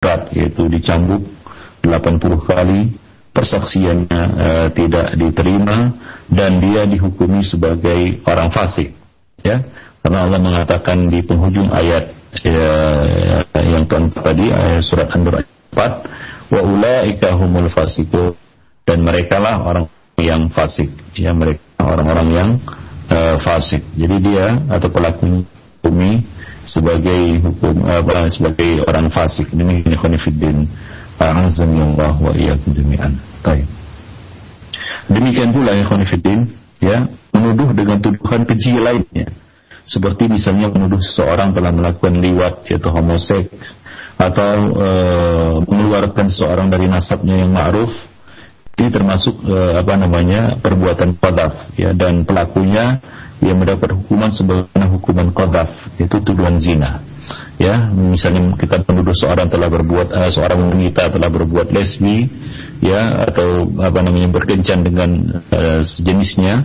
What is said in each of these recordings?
berat, yaitu dicambuk 80 kali, persaksiannya tidak diterima, dan dia dihukumi sebagai orang fasik, ya, karena Allah mengatakan di penghujung ayat yang keempat tadi, ayat surat An-Nur 4, wa ulaika humul fasiqun, dan mereka lah orang yang fasik, ya, mereka orang-orang yang fasik. Jadi dia atau pelaku hukumi sebagai sebagai orang fasik. Ini khonifuddin a'azzanillah wa iyyakum jami'an. Baik. Demikian pula ya khonifuddin, ya, menuduh dengan tuduhan keji lainnya, seperti misalnya menuduh seseorang telah melakukan liwat, yaitu homoseks, atau mengeluarkan seseorang dari nasabnya yang ma'ruf. Ini termasuk perbuatan qadzaf, ya, dan pelakunya yang mendapat hukuman sebagaimana hukuman qadzaf, yaitu tuduhan zina. Ya, misalnya kita menuduh seorang seorang wanita telah berbuat lesbi, ya, atau berkencan dengan sejenisnya.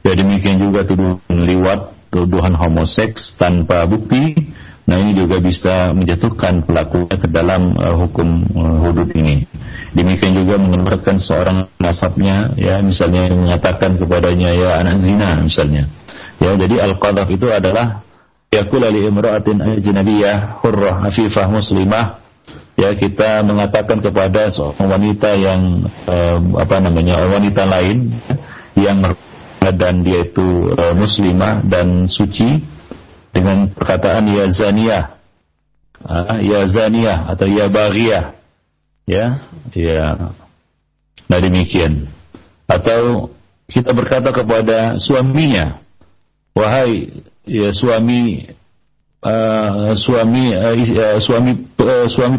Ya, demikian juga tuduhan liwat, tuduhan homoseks tanpa bukti. Nah, ini juga bisa menjatuhkan pelakunya ke dalam hukum hudud ini. Demikian juga mengeluarkan seorang nasabnya, ya, misalnya mengatakan kepadanya ya anak zina misalnya. Ya, jadi al-qadzaf itu adalah yaqulu li imra'atin ajnabiyyah hurrah afifah muslimah, ya, kita mengatakan kepada seorang wanita yang wanita lain yang dan dia itu muslimah dan suci dengan perkataan ya zaniyah, atau ya baghiyah, ya. Nah, demikian. Atau kita berkata kepada suaminya, wahai ya suami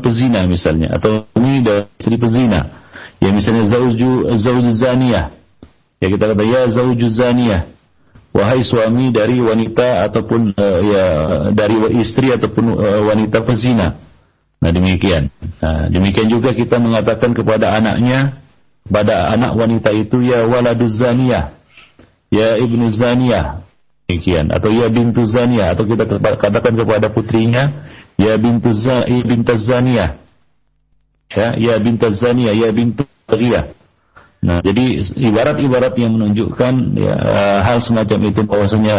pezina misalnya, atau suami dan istri pezina, ya, misalnya zauju zaniyah, ya, kita kata ya zauju zaniyah, wahai suami dari wanita ataupun dari istri ataupun wanita pezina. Nah, demikian. Nah, demikian juga kita mengatakan kepada anaknya, pada anak wanita itu ya waladuz zaniyah, ya ibnu zaniyah, demikian, atau ya bintu zaniyah, atau kita katakan kepada putrinya ya bintaz zaniyah, ya bintaz zaniyah, ya bintu zaniyah. Nah, jadi ibarat-ibarat yang menunjukkan ya, hal semacam itu, bahwasanya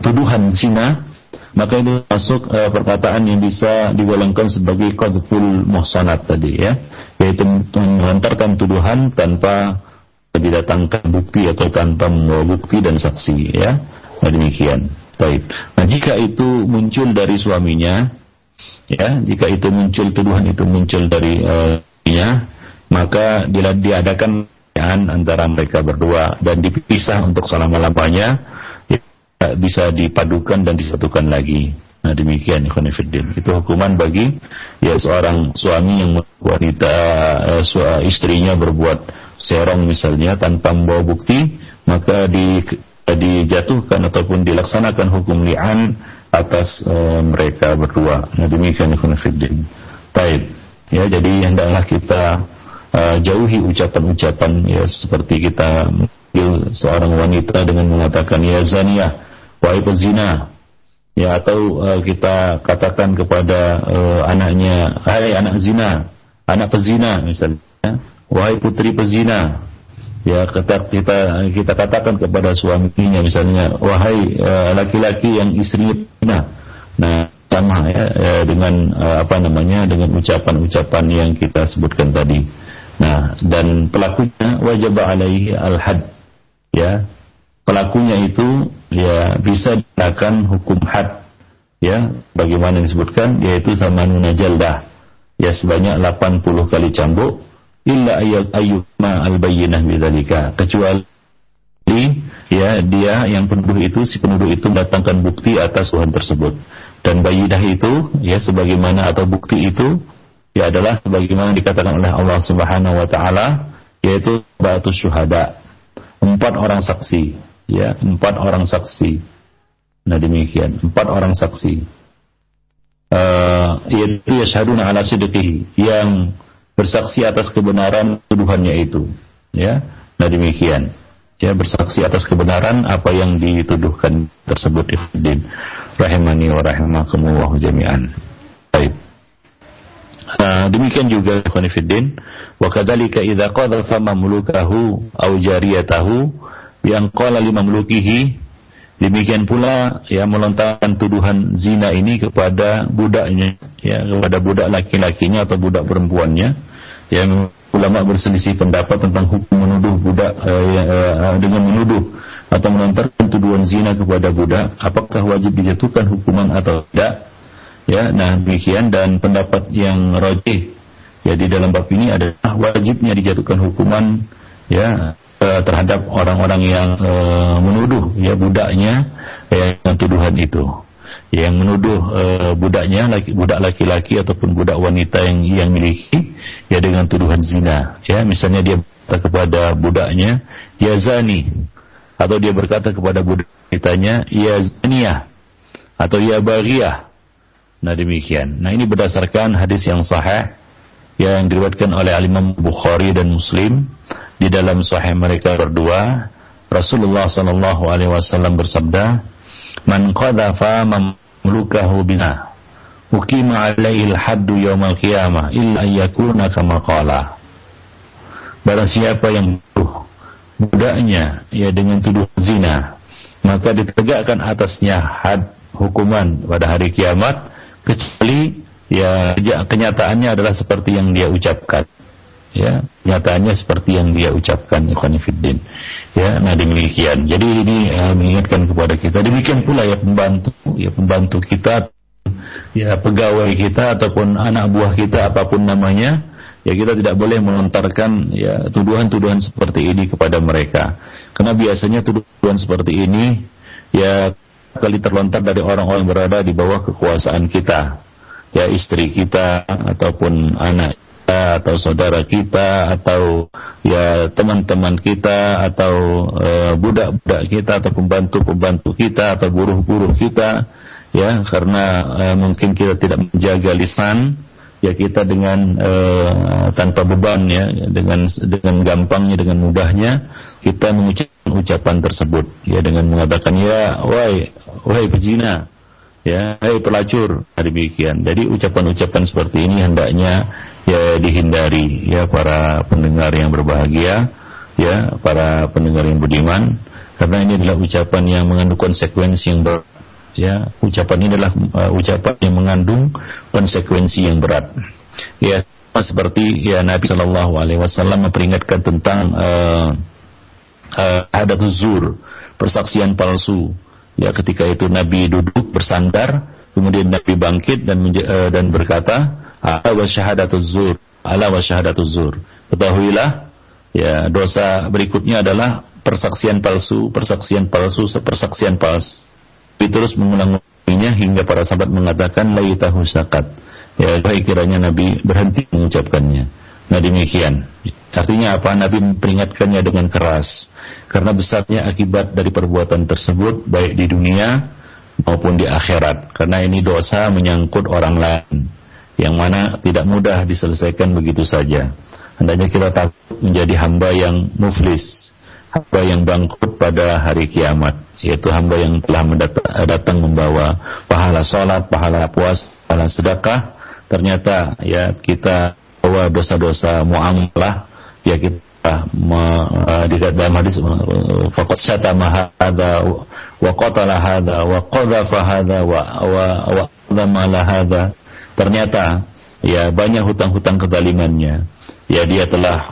tuduhan zina, maka itu masuk perkataan yang bisa digolongkan sebagai qadzful muhsanat tadi, ya, yaitu melontarkan tuduhan tanpa didatangkan bukti atau tanpa membawa bukti dan saksi, ya. Nah, demikian. Baik. Nah, jika itu muncul dari suaminya, ya, jika itu muncul, tuduhan itu muncul dari maka diadakan antara mereka berdua dan dipisah untuk selama-lamanya, ya, bisa dipadukan dan disatukan lagi. Nah, demikian ikhwanifiddin. Itu hukuman bagi ya seorang suami yang wanita istrinya berbuat serong misalnya tanpa membawa bukti, maka dijatuhkan ataupun dilaksanakan hukum li'an atas mereka berdua. Nah, demikian ikhwanifiddin. Baik. Ya, jadi hendaklah kita jauhi ucapan-ucapan ya seperti kita memanggil seorang wanita dengan mengatakan ya zaniyah, wahai pezina, ya, atau kita katakan kepada anaknya, hai anak zina, anak pezina misalnya, wahai putri pezina. Ya, kita katakan kepada suaminya misalnya, wahai laki-laki yang istrinya zina. Nah, sama ya, dengan dengan ucapan-ucapan yang kita sebutkan tadi. Nah, dan pelakunya wajib alaihi al-had, ya, pelakunya itu ya bisa dikenakan hukum had, ya, bagaimana disebutkan, yaitu samanuna jaldah, ya, sebanyak 80 kali cambuk, illa ayyuma al-bayyinah bidzalika, kecuali ya dia yang penuduh itu, si penuduh itu mendatangkan bukti atas tuduhan tersebut. Dan bayyinah itu ya sebagaimana, atau bukti itu ya adalah sebagaimana dikatakan oleh Allah Subhanahu wa taala, yaitu ba'atu syuhada, 4 orang saksi, ya, 4 orang saksi. Nah, demikian, 4 orang saksi, yaitu yashhaduna ala sidqihi, yang bersaksi atas kebenaran tuduhannya itu, ya. Nah, demikian. ya bersaksi atas kebenaran apa yang dituduhkan tersebut. Ikhwan rahimani wa rahimakumullah jami'an. Baik. Demikian juga ikhwan fillah, wa kadzalika idza qadhafa mamlukahu aw jariyatahu bi an qala li mamlukihi, demikian pula ya melontarkan tuduhan zina ini kepada budaknya, ya kepada budak laki-lakinya atau budak perempuannya. Yang ulama berselisih pendapat tentang hukum menuduh budak dengan menuduh atau melontarkan tuduhan zina kepada budak, apakah wajib dijatuhkan hukuman atau tidak? Ya, nah demikian, dan pendapat yang rajih ya di dalam bab ini adalah wajibnya dijatuhkan hukuman ya terhadap orang-orang yang menuduh ya budaknya dengan tuduhan itu, yang menuduh budaknya, budak laki-laki ataupun budak wanita yang miliki ya dengan tuduhan zina. Ya, misalnya dia berkata kepada budaknya ya zani, atau dia berkata kepada budak wanitanya ya zaniyah atau ya baghiyah. Nah demikian. Nah ini berdasarkan hadis yang sahih yang diriwayatkan oleh Imam Bukhari dan Muslim di dalam sahih mereka berdua. Rasulullah sallallahu alaihi wasallam bersabda, "Man qadhafa mamlukahu bizina, uqima 'alaihi al-haddu yaumal qiyamah illa ayyakuna kama qala." Barang siapa yang menuduh budaknya ya dengan tuduhan zina, maka ditegakkan atasnya had hukuman pada hari kiamat, kecuali ya kenyataannya adalah seperti yang dia ucapkan. Ya, kenyataannya seperti yang dia ucapkan, ikhwan fillah. Ya, nah demikian. Jadi ini mengingatkan kepada kita. Demikian pula ya pembantu kita, ya pegawai kita ataupun anak buah kita apapun namanya, ya kita tidak boleh melontarkan ya tuduhan-tuduhan seperti ini kepada mereka. Karena biasanya tuduhan seperti ini ya kali terlontar dari orang-orang yang berada di bawah kekuasaan kita, ya istri kita ataupun anak kita atau saudara kita atau ya teman-teman kita atau budak-budak kita atau pembantu-pembantu kita atau buruh-buruh kita, ya karena mungkin kita tidak menjaga lisan, ya kita dengan tanpa beban ya dengan gampangnya, dengan mudahnya kita mengucapkan ucapan tersebut ya dengan mengatakan ya wahai pezina, ya hai pelacur. Demikian. Jadi ucapan-ucapan seperti ini hendaknya ya dihindari ya para pendengar yang berbahagia, ya para pendengar yang budiman, karena ini adalah ucapan yang mengandung konsekuensi yang berat. Ya, ucapan ini adalah ucapan yang mengandung konsekuensi yang berat. Ya, seperti ya Nabi Shallallahu Alaihi Wasallam memperingatkan tentang hadatuz zur, persaksian palsu. Ya, ketika itu Nabi duduk bersandar, kemudian Nabi bangkit dan berkata, ala wa syahadatuz zur, ala wa syahadatuz zur. Ketahuilah, ya dosa berikutnya adalah persaksian palsu. Terus mengulanginya hingga para sahabat mengatakan laitahu sakat. Ya, baik kiranya Nabi berhenti mengucapkannya. Nah demikian. Artinya apa? Nabi memperingatkannya dengan keras karena besarnya akibat dari perbuatan tersebut baik di dunia maupun di akhirat. Karena ini dosa menyangkut orang lain yang mana tidak mudah diselesaikan begitu saja. Hendaknya kita takut menjadi hamba yang muflis, hamba yang bangkrut pada hari kiamat, yaitu hamba yang telah datang membawa pahala salat, pahala puasa, pahala sedekah. Ternyata ya kita bawa dosa-dosa muamalah, ya kita di dalam hadis faqad syatama hadza wa qatala hadza wa qadhafa hadza wa dzamala hadza. Ternyata ya banyak hutang-hutang kezalimannya. Ya dia telah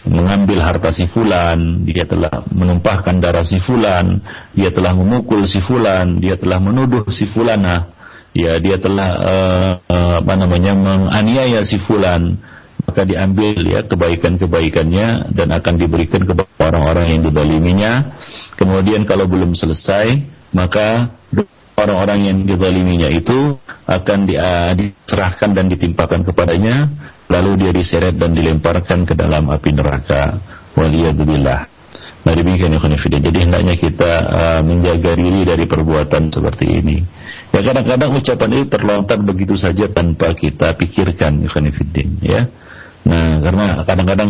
mengambil harta si fulan, dia telah menumpahkan darah si fulan, dia telah memukul si fulan, dia telah menuduh si fulana, ya dia telah menganiaya si fulan. Maka diambil ya kebaikan-kebaikannya dan akan diberikan kepada orang-orang yang dizaliminya. Kemudian kalau belum selesai, maka orang-orang yang dizaliminya itu akan diserahkan dan ditimpakan kepadanya, lalu dia diseret dan dilemparkan ke dalam api neraka. Waliyadzubillah. Nah demikian ya khonifidin. Jadi hendaknya kita menjaga diri dari perbuatan seperti ini. Ya kadang-kadang ucapan ini terlontar begitu saja tanpa kita pikirkan ya khonifidin. Ya. Nah, karena kadang-kadang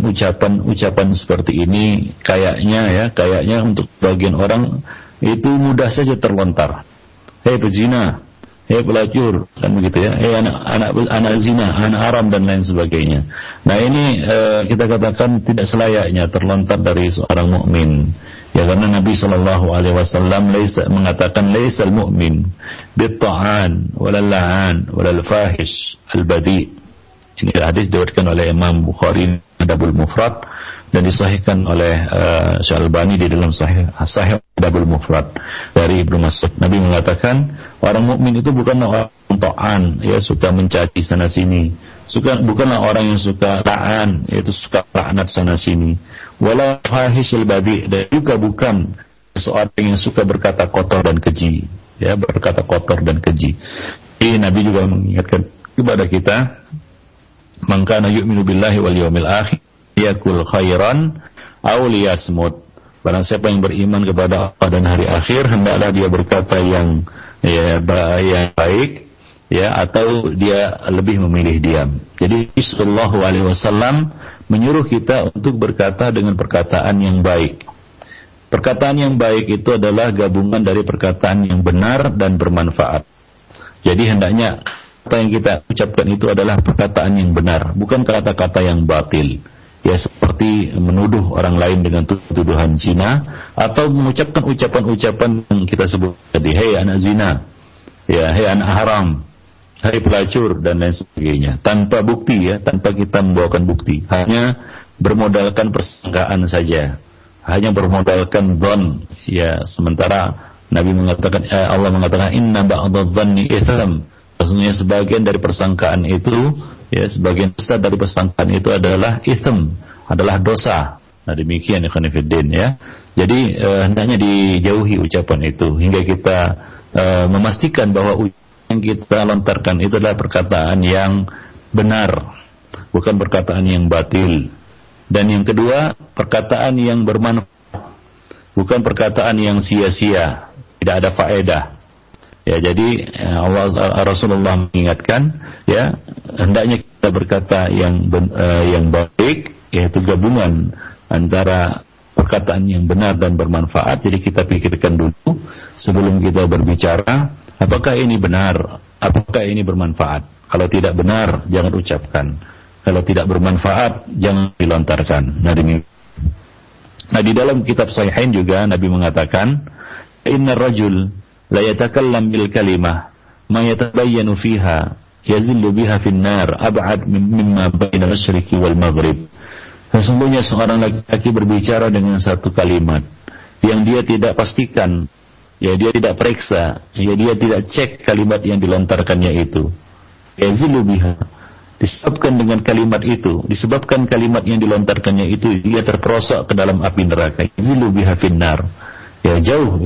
ucapan seperti ini kayaknya untuk bagian orang itu mudah saja terlontar. Hei pezina, hei pelacur, kan begitu ya. Hei anak zina, anak haram dan lain sebagainya. Nah, ini kita katakan tidak selayaknya terlontar dari seorang mukmin. Ya, karena Nabi sallallahu alaihi wasallam mengatakan laisal mu'min bit-ta'an walal la'an walal fahish al-badi'. Ini hadis diriwayatkan oleh Imam Bukhari Adabul Mufrad dan disahihkan oleh Syalbani di dalam Sahih Adabul Mufrad dari Ibnu Mas'ud. Nabi mengatakan orang mukmin itu bukanlah orang ta'an, ya, suka mencaci sana sini. Bukanlah orang yang suka la'an, yaitu suka laknat sana sini. Wala fahishil badi, dan juga bukan seorang yang suka berkata kotor dan keji, ya, berkata kotor dan keji. Ini Nabi juga mengingatkan kepada kita, man kana yu'minu billahi wal yawmil akhir yakul khairan aw liyasmut. Barang siapa yang beriman kepada Allah dan hari akhir, hendaklah dia berkata yang baik, ya, atau dia lebih memilih diam. Jadi sallallahu alaihi wasallam menyuruh kita untuk berkata dengan perkataan yang baik. Perkataan yang baik itu adalah gabungan dari perkataan yang benar dan bermanfaat. Jadi hendaknya apa yang kita ucapkan itu adalah perkataan yang benar, bukan kata-kata yang batil. Ya, seperti menuduh orang lain dengan tuduhan zina, atau mengucapkan ucapan-ucapan yang kita sebut tadi, hei anak zina, ya, hei anak haram, hei pelacur, dan lain sebagainya, tanpa bukti, ya, tanpa kita membawakan bukti, hanya bermodalkan persangkaan saja, hanya bermodalkan dhon, ya. Sementara Nabi mengatakan, Allah mengatakan inna ba'dadh-dhanni itsam. Maksudnya sebagian dari persangkaan itu, ya, sebagian besar dari persangkaan itu adalah itsm, adalah dosa. Nah, demikian ikhwan fillah, ya. Jadi hendaknya dijauhi ucapan itu hingga kita memastikan bahwa ucapan yang kita lontarkan itu adalah perkataan yang benar, bukan perkataan yang batil. Dan yang kedua, perkataan yang bermanfaat, bukan perkataan yang sia-sia, tidak ada faedah. Ya, jadi Rasulullah mengingatkan, ya, hendaknya kita berkata yang baik, yaitu gabungan antara perkataan yang benar dan bermanfaat. Jadi kita pikirkan dulu sebelum kita berbicara, apakah ini benar, apakah ini bermanfaat. Kalau tidak benar, jangan ucapkan. Kalau tidak bermanfaat, jangan dilontarkan. Nah, di dalam kitab Sahihain juga Nabi mengatakan, inna rajul la yatakallam bil kalimah ma yatabayyanu fiha yazillu biha fin nar ab'ad mimma baina masyriqi wal maghrib. Sesungguhnya seorang laki-laki berbicara dengan satu kalimat yang dia tidak pastikan, ya, dia tidak periksa, ya, dia tidak cek kalimat yang dilontarkannya itu. Yazillu biha, disebabkan dengan kalimat itu, disebabkan kalimat yang dilontarkannya itu, dia terperosok ke dalam api neraka. Yazillu biha fin nar. Ya, jauh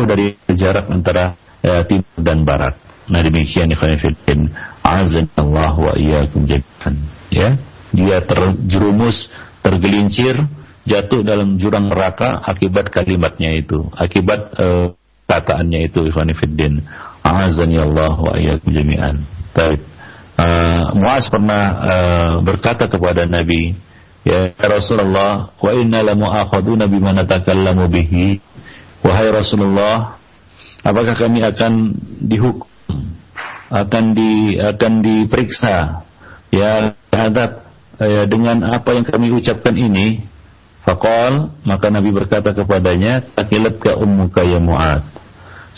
dari jarak antara timur dan barat. Nah, demikian ikhwan fillah, azanallahu wa iyyakum jami'an. Ya, dia terjerumus, tergelincir, jatuh dalam jurang neraka akibat kalimatnya itu, akibat kataannya itu, ikhwan fillah, azanallahu wa iyyakum jami'an. Muaz pernah berkata kepada Nabi, ya Rasulullah, wa inna la mu'akhaduna bima natakallamu bihi. Wahai Rasulullah, apakah kami akan dihukum, akan diperiksa, ya, terhadap dengan apa yang kami ucapkan ini? Faqal, maka Nabi berkata kepadanya, takilatka ummuka ya Mu'ad,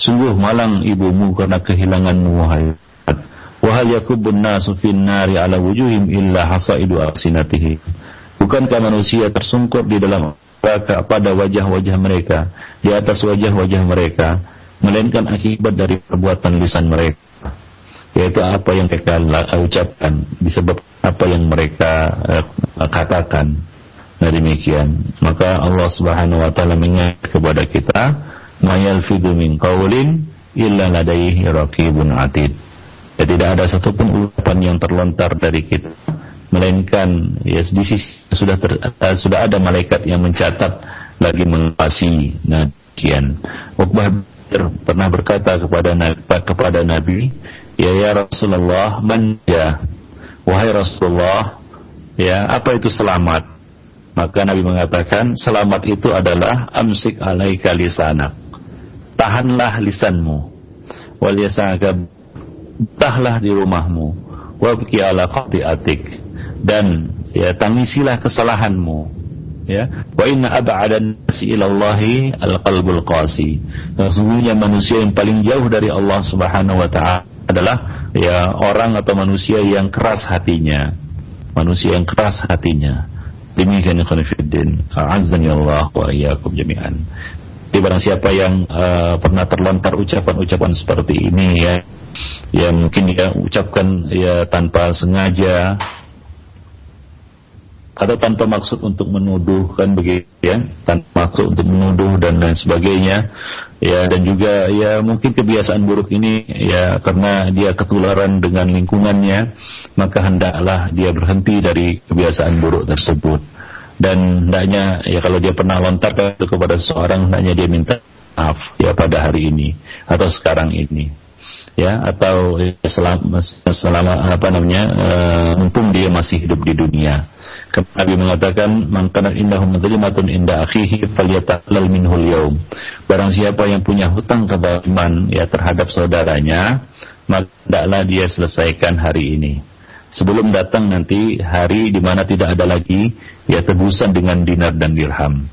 sungguh malang ibumu karena kehilanganmu, wahai Mu'ad. Wa hal yakubun nasu fin nari ala wujuhim illa hasaidu alsinatihim. Bukankah manusia tersungkur di dalam neraka pada wajah-wajah mereka, di atas wajah-wajah mereka, melainkan akibat dari perbuatan lisan mereka, yaitu apa yang mereka ucapkan, disebab apa yang mereka katakan. Nah, demikian. Maka Allah Subhanahu wa taala mengingat kepada kita, ma yalfidu min qaulin illa ladaihi raqibun atid. Ya, tidak ada satupun ucapan yang terlontar dari kita, melainkan, ya, di sisi sudah ada malaikat yang mencatat lagi mengawasi. Nah, demikian. Uqbah pernah berkata kepada Nabi, ya Rasulullah, man ya, wahai Rasulullah, Ya, apa itu selamat? Maka Nabi mengatakan selamat itu adalah amsik alaika lisanak. Tahanlah lisanmu. Wal yasaka, tahlah di rumahmu. Wabki ala khati'atik, dan ya tangisilah kesalahanmu. Ya, wa inna ab'adan nasi ilallahi al-qalbul qasi. Sesungguhnya manusia yang paling jauh dari Allah Subhanahu wa taala adalah ya orang atau manusia yang keras hatinya. Manusia yang keras hatinya. Demikian ikhwan fillah, a'azzani Allah wa iyyakum jami'an. Di barang siapa yang pernah terlontar ucapan-ucapan seperti ini ya mungkin dia ucapkan ya tanpa sengaja atau tanpa maksud untuk menuduh, kan begitu ya, tanpa maksud untuk menuduh dan lain sebagainya ya, dan juga ya mungkin kebiasaan buruk ini ya karena dia ketularan dengan lingkungannya, maka hendaklah dia berhenti dari kebiasaan buruk tersebut. Dan hendaknya ya kalau dia pernah lontar itu kepada seseorang, hendaknya dia minta maaf ya pada hari ini atau sekarang ini ya, atau selama mumpung dia masih hidup di dunia. Nabi mengatakan man kana indahu madlimatun inda akhihi falyata'allal minhul yaum. Barang siapa yang punya hutang kezaliman ya terhadap saudaranya, maka hendaklah dia selesaikan hari ini, sebelum datang nanti hari di mana tidak ada lagi ya tebusan dengan dinar dan dirham.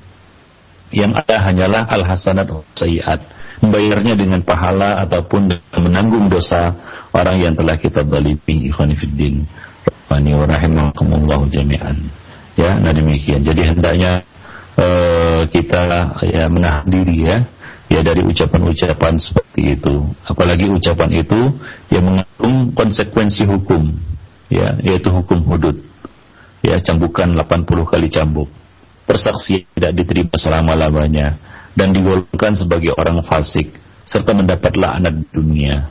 Yang ada hanyalah al-hasanat wa sayyi'at, membayarnya dengan pahala ataupun dengan menanggung dosa orang yang telah kita zalimi. Ikhwani fiddin, rahmani wa rahimakumullah jami'an. Ya, nah demikian. Jadi hendaknya kita ya menahan diri ya dari ucapan-ucapan seperti itu. Apalagi ucapan itu yang mengandung konsekuensi hukum. Ya, yaitu hukum hudud. Ya, cambukan 80 kali cambuk. Persaksian tidak diterima selama-lamanya dan digolongkan sebagai orang fasik serta mendapat laknat di dunia.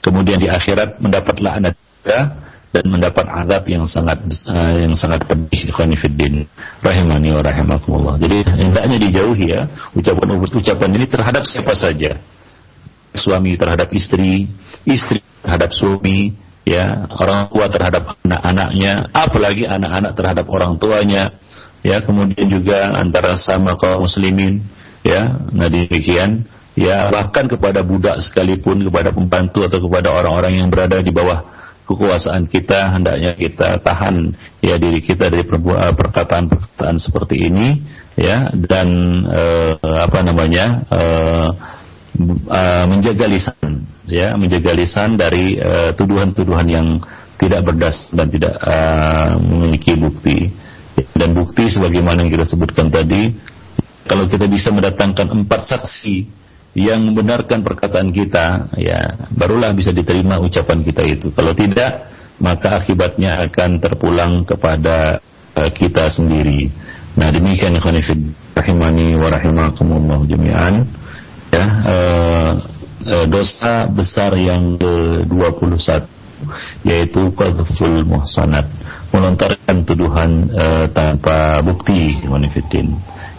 Kemudian di akhirat mendapat laknat juga dan mendapat azab yang sangat pedih. Ikhwani fiddin, rahimani wa rahimakumullah. Jadi hendaknya dijauhi ya ucapan ini terhadap siapa saja. Suami terhadap istri, istri terhadap suami, ya, orang tua terhadap anak-anaknya, apalagi anak-anak terhadap orang tuanya, ya, kemudian juga antara sama kaum muslimin, ya, nah demikian, ya, bahkan kepada budak sekalipun, kepada pembantu atau kepada orang-orang yang berada di bawah kekuasaan kita, hendaknya kita tahan ya diri kita dari perkataan-perkataan seperti ini, ya, dan menjaga lisan. Ya, menjaga lisan dari tuduhan-tuduhan yang tidak berdasar dan tidak memiliki bukti. Dan bukti sebagaimana yang kita sebutkan tadi, kalau kita bisa mendatangkan 4 saksi yang membenarkan perkataan kita, ya, barulah bisa diterima ucapan kita itu. Kalau tidak, maka akibatnya akan terpulang kepada kita sendiri. Nah, demikian ikhwan fillah rahimani wa rahimakumullah jami'an. Ya, dosa besar yang ke-21 yaitu qadzful muhsanat, melontarkan tuduhan tanpa bukti.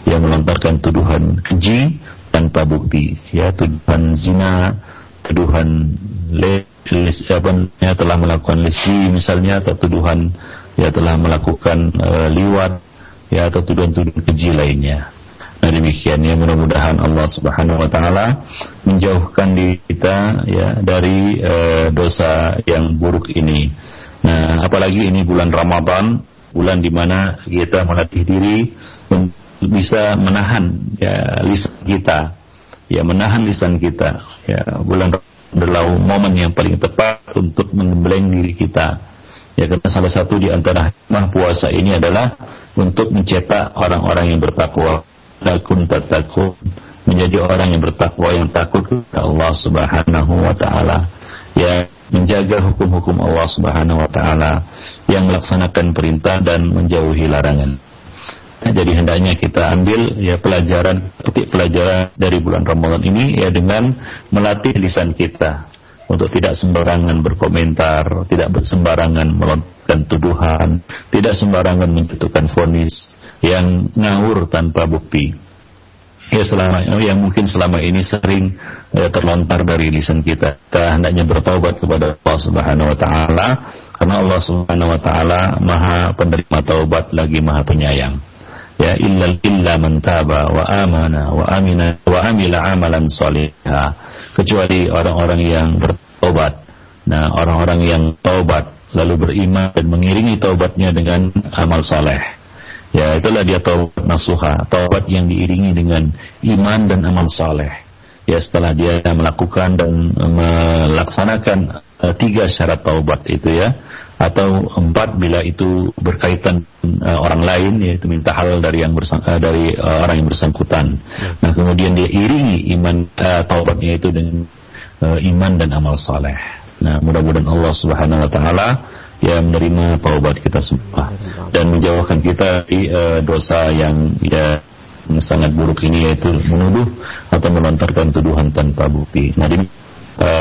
Yang melontarkan tuduhan keji tanpa bukti, ya, tuduhan zina, tuduhan telah melakukan lesbi misalnya, atau tuduhan ya telah melakukan liwat, ya, atau tuduhan-tuduhan keji lainnya. Nah demikian ya, mudah-mudahan Allah Subhanahu wa taala menjauhkan diri kita ya dari dosa yang buruk ini. Nah, apalagi ini bulan Ramadan, bulan di mana kita melatih diri untuk bisa menahan ya lisan kita. Ya, menahan lisan kita. Ya, bulan Ramadan adalah momen yang paling tepat untuk membleng diri kita. Ya, karena salah satu di antara hikmah puasa ini adalah untuk mencetak orang-orang yang bertakwa. Lakun tatakun, menjadi orang yang bertakwa, yang takut kepada Allah Subhanahu wa taala, ya, menjaga hukum-hukum Allah Subhanahu wa taala, yang melaksanakan perintah dan menjauhi larangan. Nah, jadi hendaknya kita ambil ya petik pelajaran dari bulan Ramadan ini ya dengan melatih lisan kita untuk tidak sembarangan berkomentar, tidak sembarangan melontarkan tuduhan, tidak sembarangan menjatuhkan vonis yang ngawur tanpa bukti. Ya, yang mungkin selama ini sering terlontar dari lisan kita. Kita hendaknya bertaubat kepada Allah Subhanahu wa taala Karena Allah Subhanahu wa taala Maha penerima taubat lagi Maha penyayang. Ya, illa man taba wa amana wa amila amalan salihah, kecuali orang-orang yang bertobat. Nah, orang-orang yang taubat lalu beriman dan mengiringi taubatnya dengan amal saleh. Ya, itulah dia taubat nasuha, taubat yang diiringi dengan iman dan amal saleh. Ya, setelah dia melakukan dan melaksanakan 3 syarat taubat itu ya, atau 4 bila itu berkaitan orang lain, yaitu minta halal dari orang yang bersangkutan. Nah, kemudian dia iringi iman taubatnya itu dengan iman dan amal saleh. Nah, mudah-mudahan Allah Subhanahu wa taala ya menerima taubat kita semua dan menjauhkan kita dari dosa yang ya sangat buruk ini, yaitu menuduh atau melontarkan tuduhan tanpa bukti. Nah,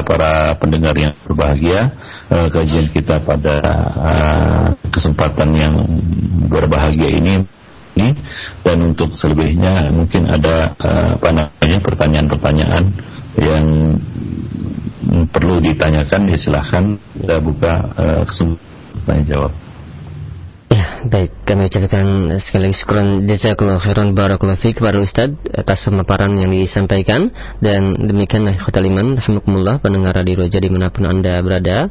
para pendengar yang berbahagia, kajian kita pada kesempatan yang berbahagia ini, dan untuk selebihnya mungkin ada pertanyaan-pertanyaan yang perlu ditanyakan, ya silahkan kita buka kesempatan tanya jawab. Ya, baik, kami ucapkan sekali lagi syukran jazakallahu khairan barakallahu fiik kepada Ustaz atas pemaparan yang disampaikan. Dan demikian ikhwatal iman rahimakumullah, pendengar Radio Roja dimanapun Anda berada,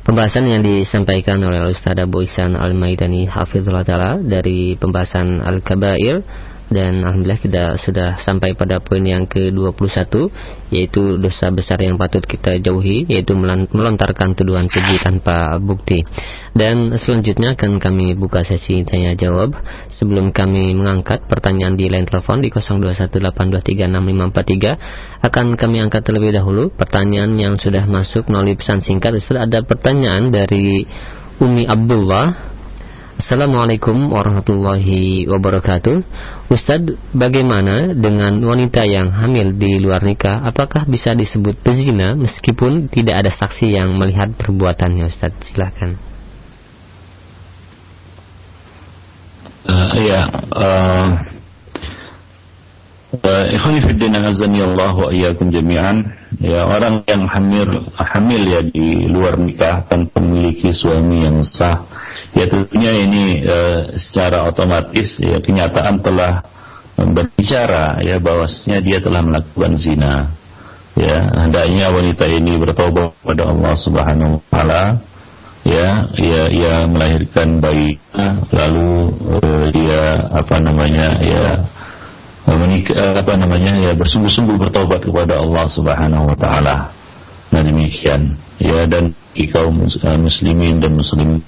pembahasan yang disampaikan oleh Ustaz Abu Ihsan Al-Maidani hafizullah taala dari pembahasan Al-Kabair. Dan alhamdulillah kita sudah sampai pada poin yang ke-21, yaitu dosa besar yang patut kita jauhi, yaitu melontarkan tuduhan keji tanpa bukti. Dan selanjutnya akan kami buka sesi tanya jawab. Sebelum kami mengangkat pertanyaan di line telepon di 0218236543, akan kami angkat terlebih dahulu pertanyaan yang sudah masuk melalui pesan singkat. Ustaz, ada pertanyaan dari Umi Abdullah. Assalamualaikum warahmatullahi wabarakatuh. Ustadz, bagaimana dengan wanita yang hamil di luar nikah? Apakah bisa disebut pezina meskipun tidak ada saksi yang melihat perbuatannya, Ustadz? Silakan. Ikhwani fiddin azani Allah wa iyyakum jami'an. Ya, orang yang hamil ya di luar nikah tanpa memiliki suami yang sah, ya tentunya ini secara otomatis ya kenyataan telah berbicara ya bahwasanya dia telah melakukan zina. Ya, hendaknya wanita ini bertobat kepada Allah Subhanahu wa taala. Ya, ia melahirkan bayinya, lalu dia bersungguh-sungguh bertobat kepada Allah Subhanahu wa taala. Nah, demikian ya, dan kaum muslimin dan muslimat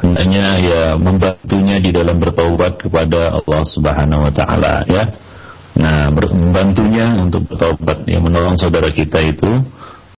hendaknya ya membantunya di dalam bertaubat kepada Allah Subhanahu wa taala ya. Nah, membantunya untuk bertaubat ya, menolong saudara kita itu